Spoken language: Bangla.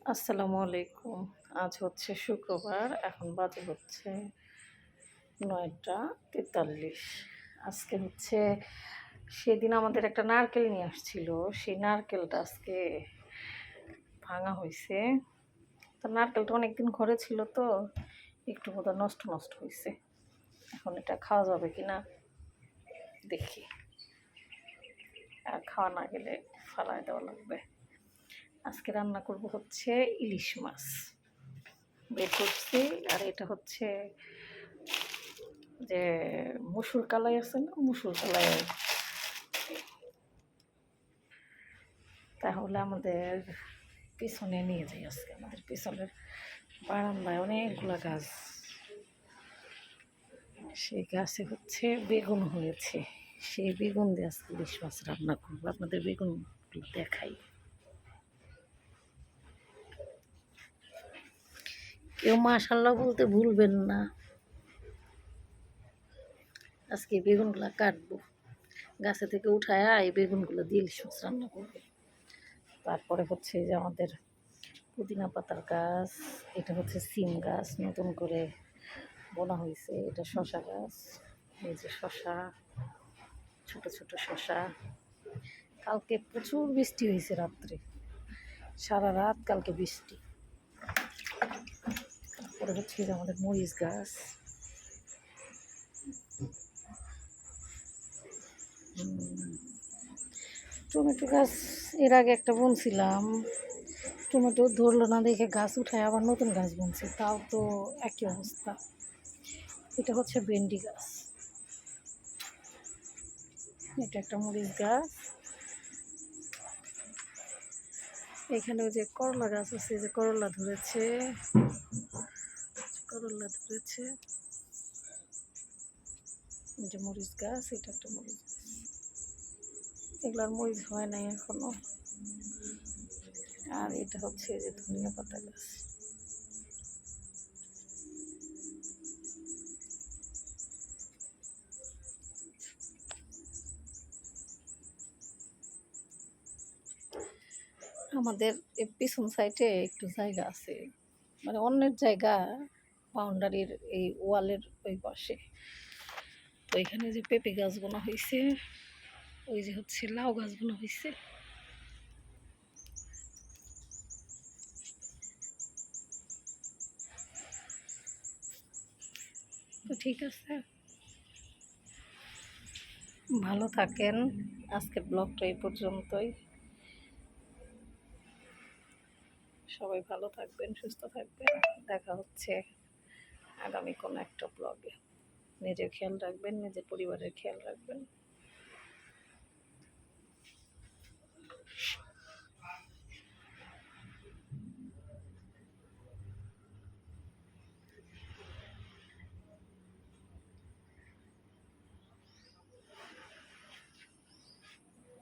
আসসালামু আলাইকুম। আজ হচ্ছে শুক্রবার। এখন বাজে হচ্ছে ৯টা ৪৩। আজকে হচ্ছে সেদিন আমাদের একটা নারকেল নিয়ে আসছিল। সেই নারকেলটা আজকে ভাঙা হইছে। তো নারকেলটা অনেকদিন ঘরে ছিল তো একটু বোধহয় নষ্ট নষ্ট হইছে। এখন এটা খাওয়া যাবে কিনা দেখি। আর খাওয়া না গেলে ফালায় দেওয়া লাগবে। আজকে রান্না করব হচ্ছে ইলিশ মাছ বের করছি। আর এটা হচ্ছে যে মসুর কালাই আছে না, মসুর কালাই। তাহলে আমাদের পিছনে নিয়ে যাই। আজকে আমাদের পিছনের বারান্দায় অনেকগুলো গাছ, সেই গাছে হচ্ছে বেগুন হয়েছে। সেই বেগুন দিয়ে আজকে ইলিশ মাছ রান্না করবো। আপনাদের বেগুনগুলো দেখাই। কেউ মাশাআল্লাহ বলতে ভুলবেন না। আজকে বেগুনগুলো কাটবো, গাছে থেকে উঠায় এই বেগুনগুলো দিয়ে ইলিশ মাছ রান্না করবো। তারপরে হচ্ছে যে আমাদের পুদিনা পাতার গাছ, এটা হচ্ছে সিম গাছ নতুন করে বোনা হয়েছে। এটা শশা গাছ, এই যে শশা, ছোট ছোট শশা। কালকে প্রচুর বৃষ্টি হয়েছে রাত্রে, সারা রাত কালকে বৃষ্টি। তারপরে হচ্ছে যে আমাদের মরিচ গাছ, টমেটো গাছ এর আগে একটা বুনছিলাম, টমেটো ধরলো না দেখে গাছ উঠায় আবার নতুন গাছ বুনছি, তাও তো একই অবস্থা। এটা হচ্ছে ভেন্ডি গাছ, এটা একটা মরিচ গাছ। এখানে যে করলা গাছ আছে, যে করলা ধরেছে, করলা ধরেছে। এই যে মরিচ গাছ, এটা একটা মরিচ গাছ। এগুলার মরিচ হয় নাই এখনো। আর এটা হচ্ছে যে ধনিয়া পাতা গাছ। আমাদের পিছন সাইডে একটু জায়গা আছে, মানে অন্যের জায়গা, বাউন্ডারির এই ওয়ালের ওই পাশে। তো এখানে যে পেঁপে গাছ বোনা হয়েছে, ওই যে হচ্ছে লাউ গাছ বোনা হয়েছে। তো ঠিক আছে, ভালো থাকেন। আজকের ব্লগটা এই পর্যন্তই। সবাই ভালো থাকবেন, সুস্থ থাকবেন। দেখা হচ্ছে আগামী কোনো একটা ব্লগে। নিজের খেয়াল রাখবেন, নিজের পরিবারের খেয়াল রাখবেন।